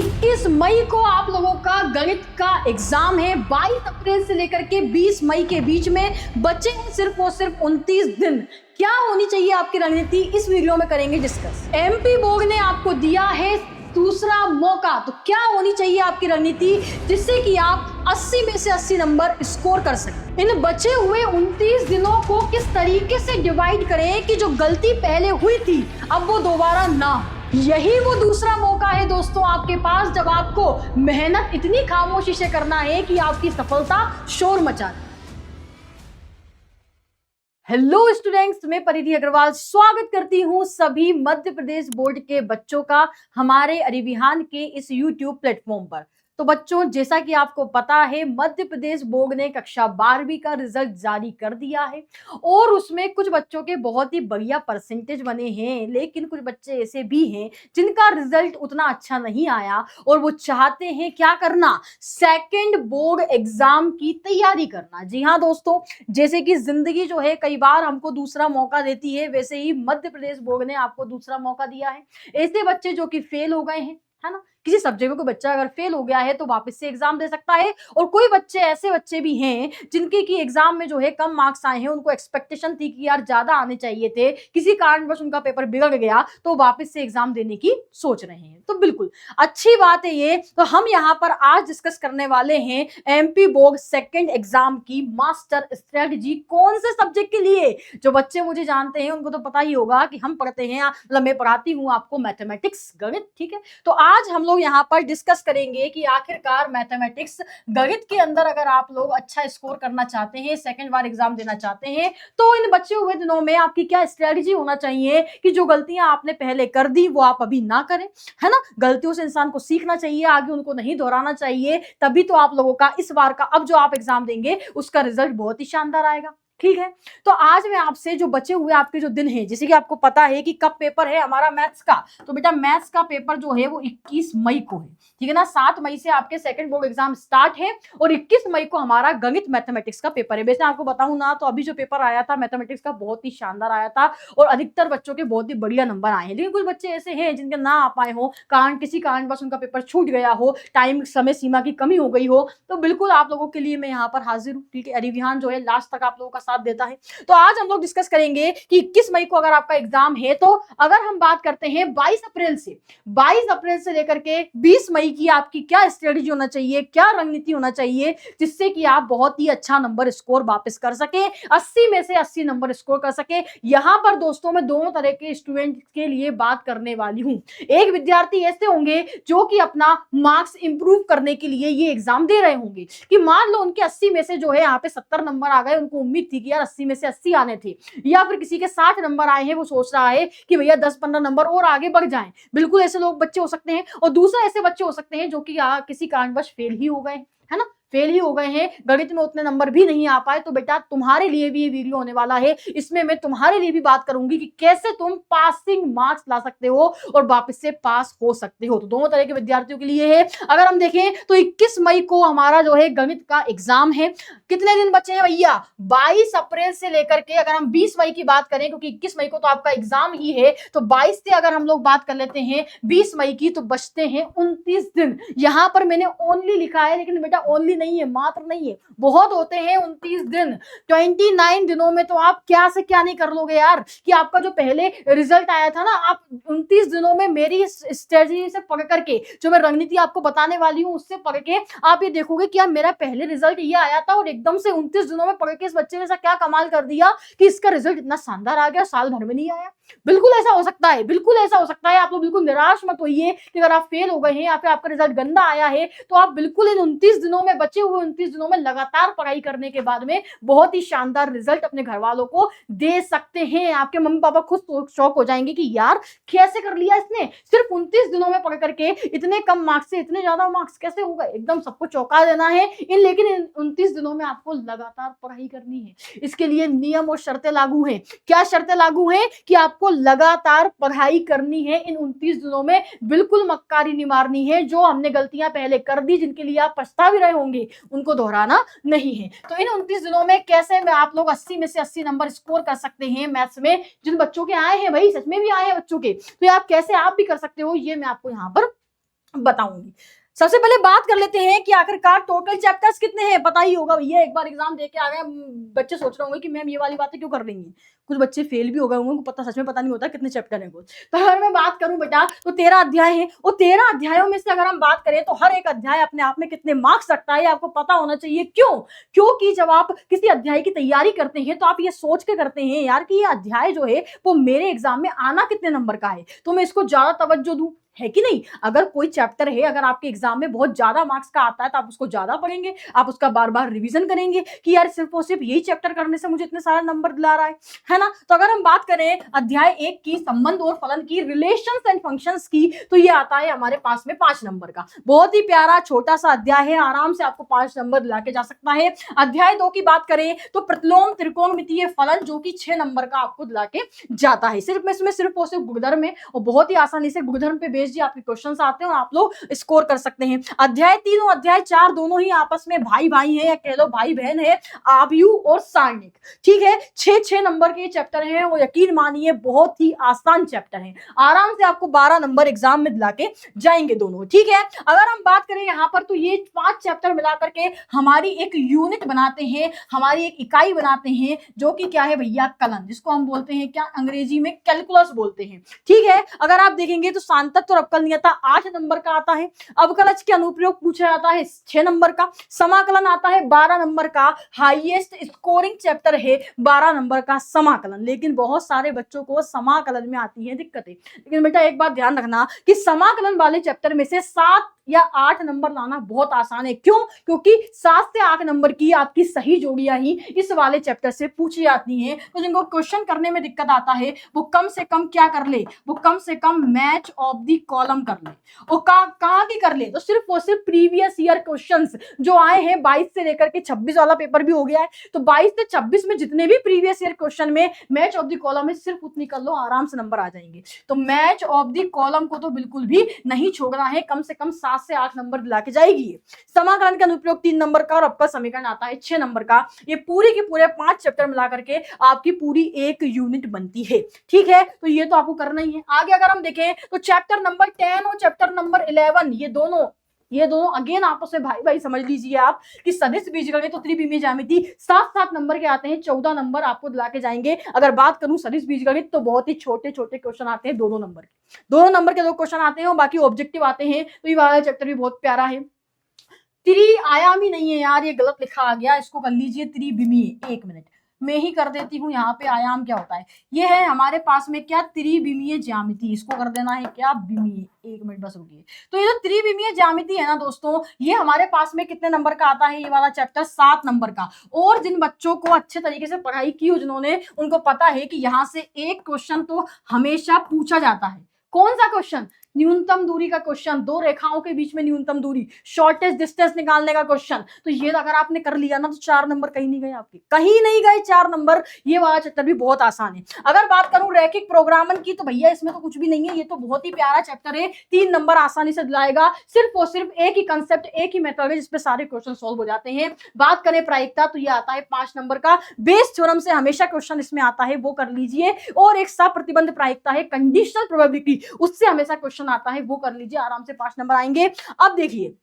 21 मई को आप लोगों का गणित का एग्जाम है। 22 अप्रैल से लेकर के 20 मई के बीच में बचे हैं सिर्फ और सिर्फ 29 दिन। क्या होनी चाहिए आपकी रणनीति, इस वीडियो में करेंगे डिस्कस। एमपी बोर्ड ने आपको दिया है दूसरा मौका, तो क्या होनी चाहिए आपकी रणनीति जिससे कि आप 80 में से 80 नंबर स्कोर कर सकें। इन बचे हुए 29 दिनों को किस तरीके से डिवाइड करें कि जो गलती पहले हुई थी अब वो दोबारा ना हो। यही वो दूसरा मौका है दोस्तों आपके पास, जब आपको मेहनत इतनी खामोशी से करना है कि आपकी सफलता शोर मचा दे। हेलो स्टूडेंट्स, मैं परिधि अग्रवाल स्वागत करती हूं सभी मध्य प्रदेश बोर्ड के बच्चों का हमारे अरिविहान के इस यूट्यूब प्लेटफॉर्म पर। तो बच्चों, जैसा कि आपको पता है, मध्य प्रदेश बोर्ड ने कक्षा 12वीं का रिजल्ट जारी कर दिया है और उसमें कुछ बच्चों के बहुत ही बढ़िया परसेंटेज बने हैं, लेकिन कुछ बच्चे ऐसे भी हैं जिनका रिजल्ट उतना अच्छा नहीं आया और वो चाहते हैं क्या करना, सेकंड बोर्ड एग्जाम की तैयारी करना। जी हाँ दोस्तों, जैसे कि जिंदगी जो है कई बार हमको दूसरा मौका देती है, वैसे ही मध्य प्रदेश बोर्ड ने आपको दूसरा मौका दिया है। ऐसे बच्चे जो कि फेल हो गए हैं, है ना, किसी सब्जेक्ट में कोई बच्चा अगर फेल हो गया है तो वापस से एग्जाम दे सकता है। और कोई बच्चे ऐसे बच्चे भी हैं जिनके की एग्जाम में जो है कम मार्क्स आए हैं, उनको एक्सपेक्टेशन थी कि यार ज्यादा आने चाहिए थे, किसी कारणवश उनका पेपर बिगड़ गया तो वापस से एग्जाम देने की सोच रहे हैं। तो बिल्कुल अच्छी बात है ये। तो हम यहाँ पर आज डिस्कस करने वाले हैं एमपी बोर्ड सेकेंड एग्जाम की मास्टर स्ट्रेटजी। कौन से सब्जेक्ट के लिए? जो बच्चे मुझे जानते हैं उनको तो पता ही होगा कि हम पढ़ते हैं, मतलब मैं पढ़ाती हूँ आपको मैथमेटिक्स, गणित, ठीक है। तो आज हम लोग यहाँ पर डिस्कस करेंगे कि आखिरकार मैथमेटिक्स, गणित के अंदर अगर आप लोग अच्छा स्कोर करना चाहते हैं, सेकंड बार एग्जाम देना चाहते हैं, तो इन बचे हुए दिनों में आपकी क्या स्ट्रेटजी होना चाहिए कि जो गलतियां आपने पहले कर दी वो आप अभी ना करें, है ना। गलतियों से इंसान को सीखना चाहिए, आगे उनको नहीं दोहराना चाहिए, तभी तो आप लोगों का इस बार का अब जो आप एग्जाम देंगे उसका रिजल्ट बहुत ही शानदार आएगा, ठीक है। तो आज मैं आपसे जो बचे हुए आपके जो दिन हैं, जैसे कि आपको पता है कि कब पेपर है हमारा मैथ्स का, तो बेटा मैथ्स का पेपर जो है वो 21 मई को है, ठीक है ना। 7 मई से आपके सेकंड बोर्ड एग्जाम स्टार्ट है और 21 मई को हमारा गणित मैथमेटिक्स का पेपर है। वैसे आपको बताऊं ना, तो अभी जो पेपर आया था मैथमेटिक्स का बहुत ही शानदार आया था और अधिकतर बच्चों के बहुत ही बढ़िया नंबर आए हैं, लेकिन कुछ बच्चे ऐसे हैं जिनके ना आ पाए हो, किसी कारणवश उनका पेपर छूट गया हो, टाइम समय सीमा की कमी हो गई हो, तो बिल्कुल आप लोगों के लिए मैं यहाँ पर हाजिर हूँ, ठीक है। अरिविहान जो है लास्ट तक आप लोगों का साथ देता है। तो आज हम लोग डिस्कस करेंगे कि 21 मई को अगर आपका एग्जाम है, तो अगर हम बात करते हैं 22 अप्रैल से लेकर के 20 मई की आपकी क्या स्ट्रेटजी होना चाहिए, क्या रणनीति होना चाहिए जिससे कि आप बहुत ही अच्छा नंबर स्कोर वापस कर सके, 80 में से 80 नंबर स्कोर कर सके। यहां पर दोस्तों मैं दोनों तरह के स्टूडेंट के लिए बात करने वाली हूं। एक विद्यार्थी ऐसे होंगे जो कि अपना मार्क्स इंप्रूव करने के लिए ये एग्जाम दे रहे होंगे कि मान लो उनके 80 में से जो है यहाँ पे 70 नंबर आ गए, उनको उम्मीद थी कि यार 80 में से 80 आने थे, या फिर किसी के 60 नंबर आए हैं, वो सोच रहा है कि भैया 10-15 नंबर और आगे बढ़ जाएं। बिल्कुल ऐसे लोग बच्चे हो सकते हैं। और दूसरा ऐसे बच्चे हो सकते हैं जो कि किसी कारणवश फेल ही हो गए, है ना, फेल ही हो गए हैं, गणित में उतने नंबर भी नहीं आ पाए। तो बेटा तुम्हारे लिए भी ये वीडियो होने वाला है, इसमें मैं तुम्हारे लिए भी बात करूंगी कि कैसे तुम पासिंग मार्क्स ला सकते हो और वापस से पास हो सकते हो। तो दोनों तरह के विद्यार्थियों के लिए है। अगर हम देखें तो 21 मई को हमारा जो है गणित का एग्जाम है। कितने दिन बचे हैं भैया? 22 अप्रैल से लेकर के, अगर हम 20 मई की बात करें, क्योंकि 21 मई को तो आपका एग्जाम ही है, तो 22 से अगर हम लोग बात कर लेते हैं 20 मई की, तो बचते हैं 29 दिन। यहां पर मैंने ओनली लिखा है, लेकिन बेटा ओनली नहीं है, मात्र नहीं है, बहुत होते हैं 29 दिन। 29 दिनों में तो आप क्या से क्या नहीं कर लोगे यार, कि आपका जो पहले रिजल्ट आया था ना, आप 29 दिनों में मेरी स्ट्रेटजी से पढ़ करके, जो मैं रणनीति आपको बताने वाली हूं उससे पढ़ के आप ये देखोगे कि यार मेरा पहले रिजल्ट ये आया था और एकदम से 29 दिनों में पढ़ के इस बच्चे ने ऐसा क्या कमाल कर दिया कि इसका रिजल्ट इतना शानदार आ गया, साल भर में नहीं आया। बिल्कुल ऐसा हो सकता है, बिल्कुल ऐसा हो सकता है। आप लोग बिल्कुल निराश मत होइए कि अगर आप फेल हो गए हैं या फिर आपका रिजल्ट गंदा आया है, तो आप बिल्कुल इन 29 दिनों में, बचे हुए 29 दिनों में लगातार पढ़ाई करने के बाद में बहुत ही शानदार रिजल्ट अपने घर वालों को दे सकते हैं। आपके मम्मी पापा खुद शौक हो जाएंगे कि यार कैसे कर लिया इसने, सिर्फ 29 दिनों में पढ़ करके इतने कम मार्क्स से इतने ज्यादा मार्क्स कैसे हो गए, एकदम सबको चौंका देना है। लेकिन इन 29 दिनों में आपको लगातार पढ़ाई करनी है। इसके लिए नियम और शर्तें लागू हैं। क्या शर्तें लागू हैं? कि आपको लगातार पढ़ाई करनी है इन 29 दिनों में, बिल्कुल मक्कारी नहीं मारनी है। जो हमने गलतियां पहले कर दी, जिनके लिए आप पछता भी रहे होंगे, उनको दोहराना नहीं है। तो इन 29 दिनों में कैसे में आप लोग 80 में से 80 नंबर स्कोर कर सकते हैं मैथ्स में, जिन बच्चों के आए हैं, भाई सच में भी आए हैं बच्चों के, तो आप कैसे आप भी कर सकते हो, ये मैं आपको यहाँ पर बताऊंगी। सबसे पहले बात कर लेते हैं कि आखिरकार टोटल चैप्टर्स कितने हैं। पता ही होगा भैया, एक बार एग्जाम दे के आ गए, बच्चे सोच रहे होंगे कि मैम ये वाली बातें क्यों कर रही हैं। कुछ बच्चे फेल भी हो गए होंगे, उनको पता सच में पता नहीं होता कितने चैप्टर हैं कुछ। तो अगर मैं बात करूं बेटा तो 13 अध्याय हैं, और 13 अध्यायों में से अगर हम बात करें तो हर एक अध्याय अपने आप में कितने मार्क्स रखता है आपको पता होना चाहिए। क्यों? क्योंकि जब आप किसी अध्याय की तैयारी करते हैं तो आप ये सोच के करते हैं यार कि ये अध्याय जो है वो मेरे एग्जाम में आना कितने नंबर का है, तो मैं इसको ज्यादा तवज्जो दूं, है कि नहीं। अगर कोई चैप्टर है, अगर आपके एग्जाम में बहुत ज्यादा मार्क्स का आता है तो आप उसको ज्यादा पढ़ेंगे, आप उसका बार बार रिवीजन करेंगे कि यार सिर्फ और सिर्फ यही चैप्टर करने से मुझे इतने सारे नंबर दिला रहा है ना। तो अगर हम बात करें अध्याय 1 की संबंध और फलन की, रिलेशंस एंड फंक्शंस की, तो ये आता है हमारे पास में 5 नंबर का। बहुत ही प्यारा छोटा सा अध्याय है, आराम से आपको 5 नंबर दिला के जा सकता है। अध्याय 2 की बात करें तो प्रतिलोम त्रिकोणमितीय फलन, जो कि 6 नंबर का आपको दिला के जाता है। सिर्फ इसमें सिर्फ और सिर्फ गुणधर्म है, और बहुत ही आसानी से गुणधर्म पे बेस्ड आपके क्वेश्चंस आते हैं और आप लोग स्कोर कर सकते हैं। अध्याय 3 और अध्याय 4 दोनों ही आपस में भाई भाई हैं, या कह लो भाई बहन है, आव्यू और सारणिक। ठीक है, 6 नंबर के चैप्टर हैं, वो यकीन मानिए बहुत ही आसान चैप्टर हैं, आराम से आपको 12 नंबर एग्जाम में दिला के जाएंगे दोनों। ठीक है, अगर हम बात करें यहाँ पर तो ये 5 चैप्टर मिला करके हमारी एक यूनिट बनाते हैं, हमारी एक इकाई बनाते हैं, जो कि क्या है भैया, कलन, जिसको हम बोलते हैं क्या, अंग्रेजी में कैलकुलस बोलते हैं। ठीक है, अगर आप देखेंगे तो सांतत्व और अवकल नियता 8 नंबर का आता है, अवकलज के अनुप्रयोग पूछा जाता है 6 नंबर का, समाकलन आता है 12 नंबर का, हाईएस्ट स्कोरिंग चैप्टर है 12 नंबर का समाकलन। लेकिन बहुत सारे बच्चों को समाकलन में आती है दिक्कतें। लेकिन बेटा एक बात ध्यान रखना कि समाकलन वाले चैप्टर में से 7 या 8 नंबर लाना बहुत आसान है। क्यों? क्योंकि 7 से 8 नंबर की आपकी सही जोड़ियां ही इस वाले चैप्टर से पूछी जाती हैं। तो जिनको क्वेश्चन करने में दिक्कत आता है वो कम से कम क्या कर ले, वो कम से कम मैच ऑफ द कॉलम कर ले। और कहां की कर ले, तो सिर्फ और सिर्फ प्रीवियस ईयर क्वेश्चंस जो आए हैं 22 से लेकर के 26 वाला पेपर भी हो गया है, तो 22 से 26 में जितने भी प्रीवियस ईयर क्वेश्चन में मैच ऑफ द कॉलम है, सिर्फ उतनी कर लो, आराम से नंबर आ जाएंगे। तो मैच ऑफ द कॉलम को तो बिल्कुल भी नहीं छोड़ना है, कम से कम 7 से 8 नंबर दिला के जाएगी। समाकलन का अनुप्रयोग 3 नंबर का, और आपका समीकरण आता है 6 नंबर का। ये पूरे के पूरे 5 चैप्टर मिला करके आपकी पूरी एक यूनिट बनती है। ठीक है, तो ये तो आपको करना ही है। आगे अगर हम देखें तो चैप्टर नंबर 10 और चैप्टर नंबर 11 ये दोनों अगेन आपस में भाई भाई समझ लीजिए आप कि सदिश बीजगणित तो त्रिविमीय ज्यामिति 7-7 नंबर के आते हैं, 14 नंबर आपको दिला के जाएंगे। अगर बात करूं सदिश बीजगणित तो बहुत ही छोटे छोटे क्वेश्चन आते हैं, 2 नंबर के, 2 नंबर के 2 क्वेश्चन आते हैं, और बाकी ऑब्जेक्टिव आते हैं। तो ये वाला चैप्टर भी बहुत प्यारा है। त्रिआयामी नहीं है यार, ये गलत लिखा आ गया, इसको कर लीजिए त्रिविमीय। 1 मिनट मैं ही कर देती हूँ, यहाँ पे आयाम क्या होता है, ये है हमारे पास में क्या, त्रिविमीय ज्यामिति, इसको कर देना है क्या, विमीय। 1 मिनट बस रुकिए। तो ये जो त्रिविमीय ज्यामिति है ना दोस्तों, ये हमारे पास में कितने नंबर का आता है, ये वाला चैप्टर 7 नंबर का। और जिन बच्चों को अच्छे तरीके से पढ़ाई की हो जिन्होंने, उनको पता है कि यहाँ से एक क्वेश्चन तो हमेशा पूछा जाता है। कौन सा क्वेश्चन? न्यूनतम दूरी का क्वेश्चन, 2 रेखाओं के बीच में न्यूनतम दूरी, शॉर्टेस्ट डिस्टेंस निकालने का क्वेश्चन। तो ये अगर आपने कर लिया ना तो 4 नंबर कहीं नहीं गए आपके, कहीं नहीं गए 4 नंबर। ये वाला चैप्टर भी बहुत आसान है। अगर बात करूं रैखिक प्रोग्रामन की तो भैया इसमें तो कुछ भी नहीं है, ये तो बहुत ही प्यारा चैप्टर है, 3 नंबर आसानी से दिलाएगा। सिर्फ और सिर्फ एक ही कंसेप्ट, एक ही मेथड है जिसपे सारे क्वेश्चन सॉल्व हो जाते हैं। बात करें प्रायिकता तो ये आता है 5 नंबर का, बेस थ्योरम से हमेशा क्वेश्चन इसमें आता है, वो कर लीजिए। और एक सप्रतिबंध प्रायिकता है, कंडीशनल प्रोबेबिलिटी, उससे हमेशा क्वेश्चन आता है, वो कर लीजिए, आराम से 5 नंबर आएंगे। अब देखिए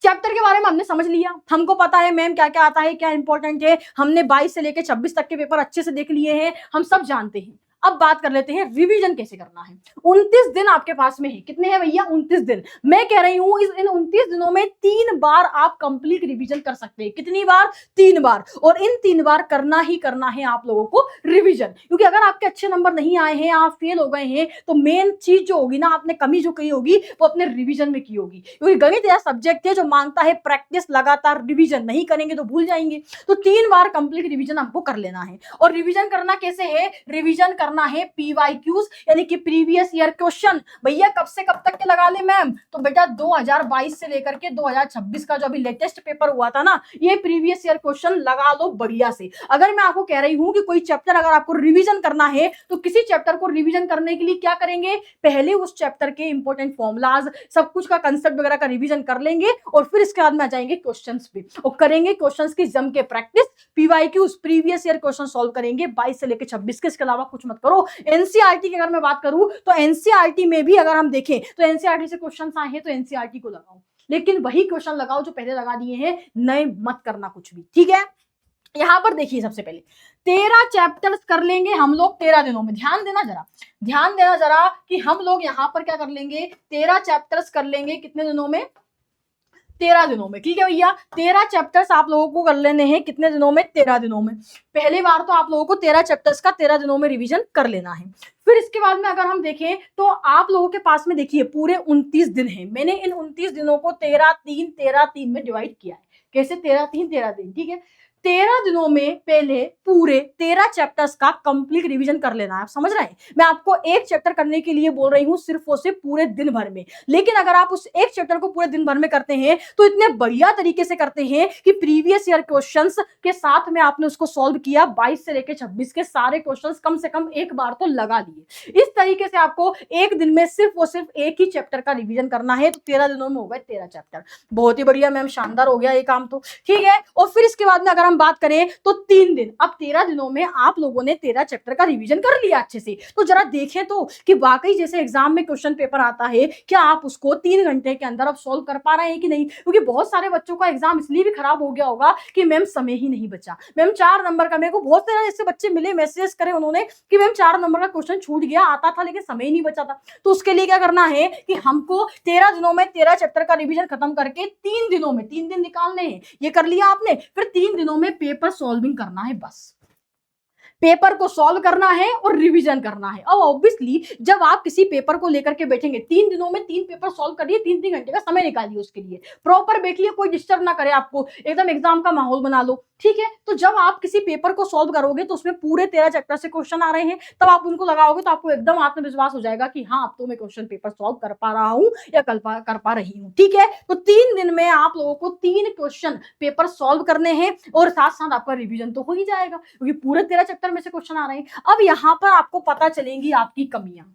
चैप्टर के बारे में हमने समझ लिया, हमको पता है मैम क्या क्या आता है, क्या इंपॉर्टेंट है, हमने 22 से लेकर 26 तक के पेपर अच्छे से देख लिए हैं, हम सब जानते हैं। अब बात कर लेते हैं रिवीजन कैसे करना है। 29 दिन आपके पास में है, कितने हैं भैया, 29 दिन। मैं कह रही हूं इन 29 दिनों में 3 बार आप कंप्लीट रिवीजन कर सकते हैं। कितनी बार? 3 बार। और इन 3 बार करना ही करना है आप लोगों को रिवीजन, क्योंकि अगर आपके अच्छे नंबर नहीं आए हैं, आप फेल हो गए हैं, तो मेन चीज जो होगी ना, आपने कमी जो की होगी वो अपने रिवीजन में की होगी। क्योंकि गणित ऐसा सब्जेक्ट है जो मांगता है प्रैक्टिस, लगातार रिवीजन। नहीं करेंगे तो भूल जाएंगे। तो 3 बार कंप्लीट रिवीजन हमको कर लेना है। और रिवीजन करना कैसे है? रिवीजन करना है PYQs, यानी कि प्रीवियस ईयर क्वेश्चन। भैया कब से कब तक के लगा ले मैम? तो बेटा 2022 से लेकर के 2026 का जो अभी लेटेस्ट पेपर हुआ था ना, ये प्रीवियस ईयर क्वेश्चन लगा लो बढ़िया से। अगर मैं आपको कह रही हूं कि कोई चैप्टर अगर आपको रिवीजन करना है तो किसी चैप्टर को रिवीजन करने के लिए क्या करेंगे? पहले उस चैप्टर के इंपॉर्टेंट फॉर्मुलाज, सब कुछ का कंसेप्ट वगैरह का रिवीजन कर लेंगे, और फिर इसके बाद में आ जाएंगे क्वेश्चंस पे और करेंगे क्वेश्चंस की जम के practice. PYQs previous year question solve करेंगे 22 से लेकर 26 के, इसके अलावा कुछ मत मत करो। एनसीईआरटी की अगर मैं बात करूं तो एनसीईआरटी में भी अगर हम देखें तो एनसीईआरटी से क्वेश्चन आए हैं तो एनसीईआरटी को लगाओ, लेकिन वही क्वेश्चन लगाओ जो पहले लगा दिए हैं, नए मत करना कुछ भी, ठीक है। यहां पर देखिए सबसे पहले 13 चैप्टर्स कर लेंगे हम लोग 13 दिनों में। ध्यान देना जरा कि हम लोग यहां पर क्या कर लेंगे, 13 चैप्टर्स कर लेंगे कितने दिनों में, 13 दिनों में, ठीक है भैया। 13 चैप्टर्स आप लोगों को कर लेने हैं कितने दिनों में, 13 दिनों में। पहली बार तो आप लोगों को 13 चैप्टर्स का 13 दिनों में रिवीजन कर लेना है। फिर इसके बाद में अगर हम देखें तो आप लोगों के पास में देखिए पूरे 29 दिन हैं। मैंने इन 29 दिनों को 13-3 में डिवाइड किया है। कैसे, 13 दिन, ठीक है। 13 दिनों में पहले पूरे 13 चैप्टर्स का कंप्लीट रिवीजन कर लेना है। आप समझ रहे हैं, मैं आपको एक चैप्टर करने के लिए बोल रही हूं सिर्फ और सिर्फ पूरे दिन भर में। लेकिन अगर आप उस एक चैप्टर को पूरे दिन भर में करते हैं तो इतने बढ़िया तरीके से करते हैं कि प्रीवियस ईयर क्वेश्चंस के साथ में आपने उसको सॉल्व किया। 22 से लेकर 26 के सारे क्वेश्चंस कम से कम एक बार तो लगा लिए। इस तरीके से आपको एक दिन में सिर्फ और सिर्फ एक ही चैप्टर का रिवीजन करना है। तो 13 दिनों में हो गए 13 चैप्टर। बहुत ही बढ़िया मैम, शानदार हो गया ये काम तो, ठीक है। और फिर इसके बाद में अगर हम बात करें तो 3 दिन, अब 13 दिनों में आप लोगों ने 13 चैप्टर का रिवीजन कर लिया अच्छे से। तो जरा देखें तो कि वाकई जैसे एग्जाम में क्वेश्चन पेपर आता है, क्या आप उसको 3 घंटे के अंदर अब सॉल्व कर पा रहे हैं कि नहीं। क्योंकि बहुत सारे बच्चों का एग्जाम इसलिए भी खराब हो गया होगा कि मैम समय ही नहीं बचा। मैम 4 नंबर का, मेरे को बहुत सारे ऐसे बच्चे मिले, मैसेज करे उन्होंने कि मैम 4 नंबर का क्वेश्चन छूट गया, आता था लेकिन समय ही नहीं बचा था। तो उसके लिए क्या करना है कि हमको 13 दिनों में 13 चैप्टर का रिवीजन खत्म करके 3 दिनों में 3 दिन निकालने हैं। ये कर लिया आपने, फिर 3 दिनों में पेपर सॉल्विंग करना है। बस पेपर को सॉल्व करना है और रिवीजन करना है। अब ऑब्वियसली जब आप किसी पेपर को लेकर के बैठेंगे, 3 दिनों में 3 पेपर सॉल्व करिए, 3-3 घंटे का समय निकालिए उसके लिए, प्रॉपर बैठिए, कोई डिस्टर्ब ना करे आपको, एकदम एग्जाम का माहौल बना लो, ठीक है। तो जब आप किसी पेपर को सॉल्व करोगे तो उसमें पूरे 13 चैप्टर से क्वेश्चन आ रहे हैं, तब आप उनको लगाओगे तो आपको एकदम आत्मविश्वास हो जाएगा कि हाँ अब तो मैं क्वेश्चन पेपर सॉल्व कर पा रहा हूँ या कर पा रही हूँ, ठीक है। तो 3 दिन में आप लोगों को 3 क्वेश्चन पेपर सॉल्व करने हैं और साथ साथ आपका रिवीजन तो हो ही जाएगा क्योंकि पूरे 13 चैप्टर में से क्वेश्चन आ रहे हैं। अब यहां पर आपको पता चलेंगी आपकी कमियां,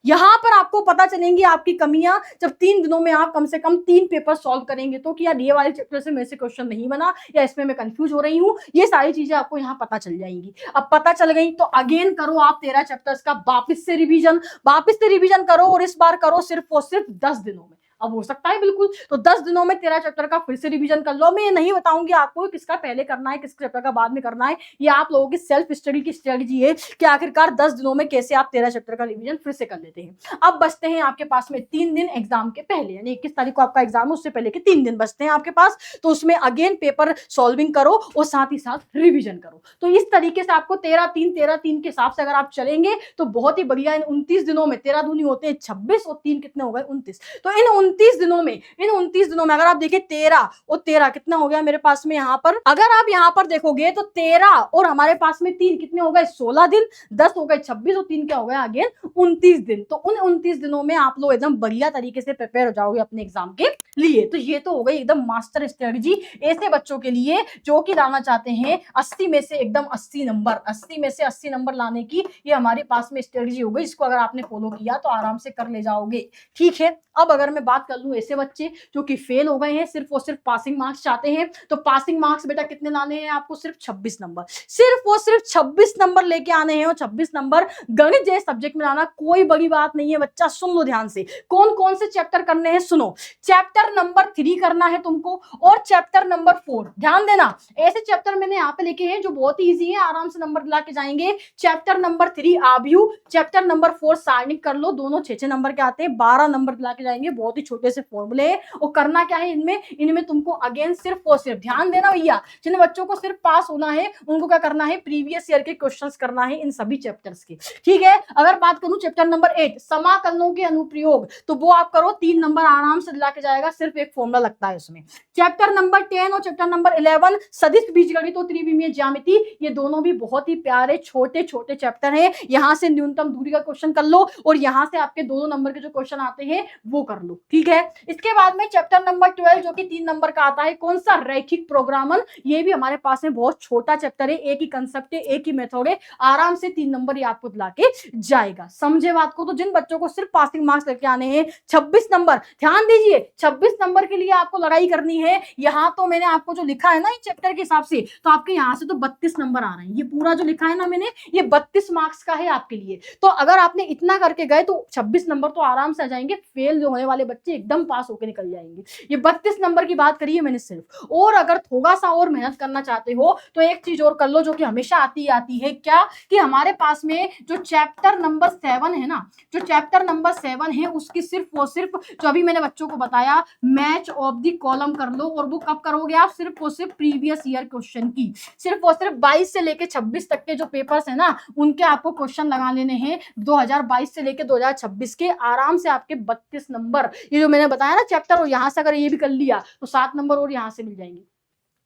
यहां पर आपको पता चलेंगी आपकी कमियां जब 3 दिनों में आप कम से कम 3 पेपर सॉल्व करेंगे। तो कि यार ये वाले चैप्टर से मेरे से क्वेश्चन नहीं बना या इसमें मैं कंफ्यूज हो रही हूं, ये सारी चीजें आपको यहां पता चल जाएंगी। अब पता चल गई तो अगेन करो आप 13 चैप्टर्स का वापस से रिवीजन करो और इस बार करो सिर्फ और सिर्फ 10 दिनों में। अब हो सकता है बिल्कुल, तो 10 दिनों में 13 चैप्टर का फिर से रिवीजन कर लो। मैं ये नहीं बताऊंगी आपको किसका पहले करना है किस चैप्टर का बाद में करना है, ये आप लोगों की सेल्फ स्टडी की स्ट्रेटजी है कि आखिरकार 10 दिनों में कैसे आप 13 चैप्टर का रिवीजन फिर से कर लेते हैं। अब बचते हैं आपके पास में 3 दिन एग्जाम के पहले, यानी 21 तारीख को आपका एग्जाम है, उससे पहले के 3 दिन बचते हैं आपके पास। तो उसमें अगेन पेपर सॉल्विंग करो और साथ ही साथ रिविजन करो। तो इस तरीके से आपको 13-3 के हिसाब से अगर आप चलेंगे तो बहुत ही बढ़िया। इन 29 दिनों में 13 दूनी होते हैं 26 और 3 कितने हो गए 29। तो इन 29 दिनों में अगर आप देखिए 13 और 13 कितना हो गया मेरे पास में, यहाँ पर अगर आप यहाँ पर देखोगे तो 13 और हमारे पास में 3 कितने हो गए 16 दिन, 10 हो गए 26 और 3 क्या हो गया अगेन 29 दिन। तो उन 29 दिनों में आप लोग एकदम बढ़िया तरीके से प्रिपेयर हो जाओगे अपने एग्जाम के लिए। तो ये तो हो गई एकदम मास्टर स्ट्रेटजी ऐसे बच्चों के लिए जो कि लाना चाहते हैं 80 में से एकदम 80 नंबर, 80 में से 80 नंबर लाने की ये हमारे पास में स्ट्रेटजी हो गई। इसको अगर आपने फॉलो किया तो आराम से कर ले जाओगे, ठीक है। अब अगर मैं बात कर लूं ऐसे बच्चे जो कि फेल हो गए हैं, सिर्फ और सिर्फ पासिंग मार्क्स चाहते हैं, तो पासिंग मार्क्स बेटा कितने लाने हैं आपको, सिर्फ 26 नंबर, सिर्फ और सिर्फ 26 नंबर लेके आने हैं। और 26 नंबर गणित जैसे सब्जेक्ट में लाना कोई बड़ी बात नहीं है बच्चा। सुन लो ध्यान से, कौन कौन से चैप्टर करने हैं सुनो। चैप्टर नंबर 3 करना है तुमको और चैप्टर नंबर 4। ध्यान देना, ऐसे चैप्टर मैंने यहाँ पे लिखे हैं जो बहुत ही ईजी है, आराम से नंबर दिला के जाएंगे। चैप्टर नंबर 3 आव्यू, चैप्टर नंबर 4 सारणिक कर लो, दोनों 6-6 नंबर के आते हैं, 12 नंबर दिला के जाएंगे। बहुत ही छोटे से फॉर्मूले हैं। और करना क्या है इनमें तुमको अगेन सिर्फ और सिर्फ ध्यान देना भैया, जिन बच्चों को सिर्फ पास होना है उनको क्या करना है, प्रीवियस ईयर के क्वेश्चंस करना है इन सभी चैप्टर्स के, ठीक है। अगर बात करूं चैप्टर नंबर 8 समाकलनों के अनुप्रयोग, तो वो आप करो, 3 नंबर आराम से दिला के जाएगा, सिर्फ एक फॉर्मूला लगता है उसमें। चैप्टर नंबर 10 और चैप्टर नंबर 11 सदिश बीजगणित और त्रिविमीय ज्यामिति, ये दोनों भी बहुत ही प्यारे छोटे छोटे चैप्टर हैं। यहां से न्यूनतम दूरी का क्वेश्चन कर लो और यहां से आपके 2 नंबर के जो क्वेश्चन आते हैं वो कर लो, ठीक है। इसके बाद में चैप्टर नंबर 12 जो कि 3 नंबर का आता है, कौन सा, रैखिक प्रोग्रामन। ये भी हमारे पास में बहुत छोटा चैप्टर है, एक ही कंसेप्ट है, एक ही मेथड है, आराम से 3 नंबर ये आपको दिला के जाएगा। समझे बात को। तो जिन बच्चों को सिर्फ पासिंग मार्क्स लेके आने हैं 26 नंबर, ध्यान दीजिए 26 नंबर के लिए आपको लड़ाई करनी है। यहाँ तो मैंने आपको जो लिखा है ना इस चैप्टर के हिसाब से, तो आपके यहाँ से तो 32 नंबर आ रहे हैं। ये पूरा जो लिखा है ना मैंने, ये 32 मार्क्स का है आपके लिए। तो अगर आपने इतना करके गए तो 26 नंबर तो आराम से आ जाएंगे। फेल जो होने वाले बच्चे एकदम पास होकर निकल जाएंगे। ये 32 नंबर की बात करी है मैंने सिर्फ। और अगर थोड़ा सा और मेहनत करना चाहते हो तो एक चीज और कर लो जो कि हमेशा आती है, क्या कि हमारे पास में जो चैप्टर नंबर 7 है ना, जो चैप्टर नंबर 7 है उसकी सिर्फ और सिर्फ जो अभी मैंने बच्चों को बताया मैच ऑफ द कॉलम कर लो। और वो कब करोगे आप? सिर्फ और सिर्फ प्रीवियस ईयर क्वेश्चन की। सिर्फ और सिर्फ 22 से लेके 26 तक के जो पेपर्स है ना उनके आपको क्वेश्चन लगा लेने हैं। 2022 से लेके 2026 के आराम से आपके 32 नंबर, ये जो मैंने बताया ना चैप्टर, और यहां से अगर ये भी कर लिया तो 7 नंबर और यहां से मिल जाएंगे,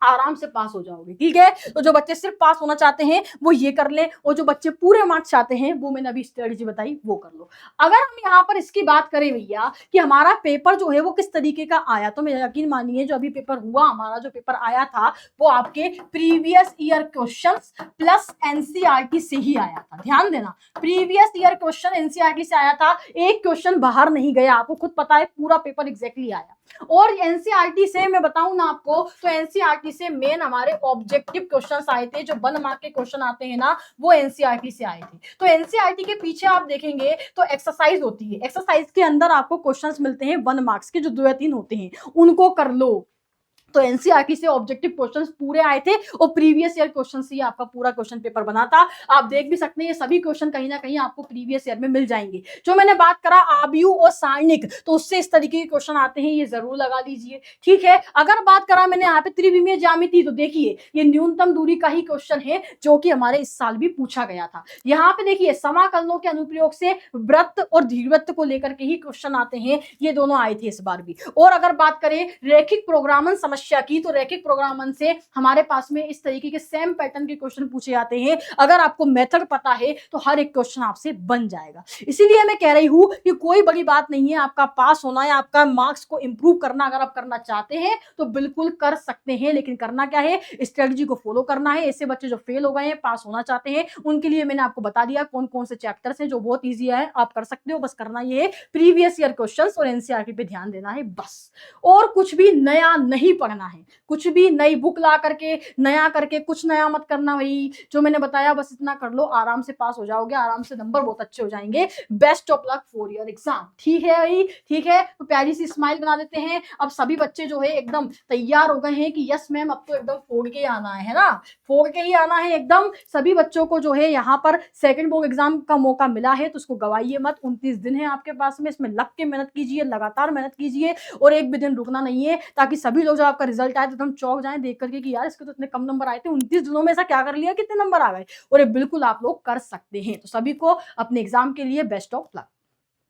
आराम से पास हो जाओगे। ठीक है, तो जो बच्चे सिर्फ पास होना चाहते हैं वो ये कर ले, और जो बच्चे पूरे मार्क्स चाहते हैं वो मैंने अभी स्ट्रेटजी बताई वो कर लो। अगर हम यहाँ पर इसकी बात करें भैया कि हमारा पेपर जो है वो किस तरीके का आया, तो मेरा यकीन मानिए जो अभी पेपर हुआ, हमारा जो पेपर आया था वो आपके previous year questions plus NCERT से ही आया था। ध्यान देना, प्रीवियस ईयर क्वेश्चन एनसीईआरटी से आया था, एक क्वेश्चन बाहर नहीं गया। आपको खुद पता है पूरा पेपर एग्जैक्टली आया। और एनसीईआरटी से मैं बताऊं ना आपको, तो एनसीईआरटी से मेन हमारे ऑब्जेक्टिव क्वेश्चंस आए थे। जो 1 मार्क के क्वेश्चन आते हैं ना वो एनसीईआरटी से आए थे। तो एनसीईआरटी के पीछे आप देखेंगे तो एक्सरसाइज होती है, एक्सरसाइज के अंदर आपको क्वेश्चंस मिलते हैं 1 मार्क्स के, जो 2 या 3 होते हैं, उनको कर लो। तो एनसीईआरटी से ऑब्जेक्टिव क्वेश्चंस पूरे आए थे और प्रीवियस ईयर क्वेश्चन से आपका पूरा क्वेश्चन पेपर बना था। आप देख भी सकते हैं ये सभी क्वेश्चन कहीं ना कहीं आपको प्रीवियस ईयर में मिल जाएंगे। जो मैंने बात करा आव्यूह और सारणिक, तो उससे इस तरीके के क्वेश्चन आते हैं, ये जरूर लगा लीजिए। ठीक है, अगर बात करा मैंने यहाँ पे त्रिविमीय ज्यामिति, तो देखिए ये न्यूनतम दूरी का ही क्वेश्चन है जो कि हमारे इस साल भी पूछा गया था। यहाँ पे देखिए समाकलनों के अनुप्रयोग से वृत्त और दीर्घवृत्त को लेकर के ही क्वेश्चन आते हैं, ये दोनों आए थे इस बार भी। और अगर बात करें रैखिक प्रोग्रामन समस्या की, तो रैखिक प्रोग्रामन से हमारे पास में इस तरीके के सेम पैटर्न के क्वेश्चन पूछे जाते हैं। अगर आपको मेथड पता है तो हर एक क्वेश्चन आपसे बन जाएगा। इसीलिए मैं कह रही हूं कि कोई बड़ी बात नहीं है, आपका पास होना है, आपका मार्क्स को इंप्रूव करना अगर आप करना चाहते हैं तो बिल्कुल कर सकते हैं। लेकिन करना क्या है, स्ट्रेटजी को फॉलो करना है। ऐसे बच्चे जो फेल हो गए हैं, पास होना चाहते हैं, उनके लिए मैंने आपको बता दिया कौन कौन से चैप्टर्स हैं जो बहुत ईजी है, आप कर सकते हो। बस करना ये है प्रीवियस ईयर क्वेश्चन और एनसीईआरटी पे ध्यान देना है बस, और कुछ भी नया नहीं पढ़ना है। कुछ भी नई बुक ला करके नया करके कुछ नया मत करना भाई। जो मैंने बताया बस इतना कर लो, आराम से पास हो जाओगे, आराम से नंबर बहुत अच्छे हो जाएंगे। Best of luck for your exam. ठीक है भाई, ठीक है, तो प्यारी सी स्माइल बना देते हैं। अब सभी बच्चे जो है एकदम तैयार हो गए हैं कि यस मैम अब तो एकदम फोड़ के ही आना है ना, फोड़ के ही आना है एकदम। सभी बच्चों को जो है यहाँ पर सेकंड बोर्ड एग्जाम का मौका मिला है तो उसको गवाइए मत। 29 दिन है आपके पास में, इसमें लग के मेहनत कीजिए, लगातार मेहनत कीजिए और एक भी दिन रुकना नहीं है, ताकि सभी लोग जब आपका रिजल्ट आए तो एकदम चौंक जाएं देख करके कि यार इसके तो इतने कम नंबर आए थे, 29 दिनों में ऐसा क्या कर लिया, कितने नंबर आ गए। और ये बिल्कुल आप लोग कर सकते हैं। तो सभी को अपने एग्जाम के लिए बेस्ट ऑफ लक।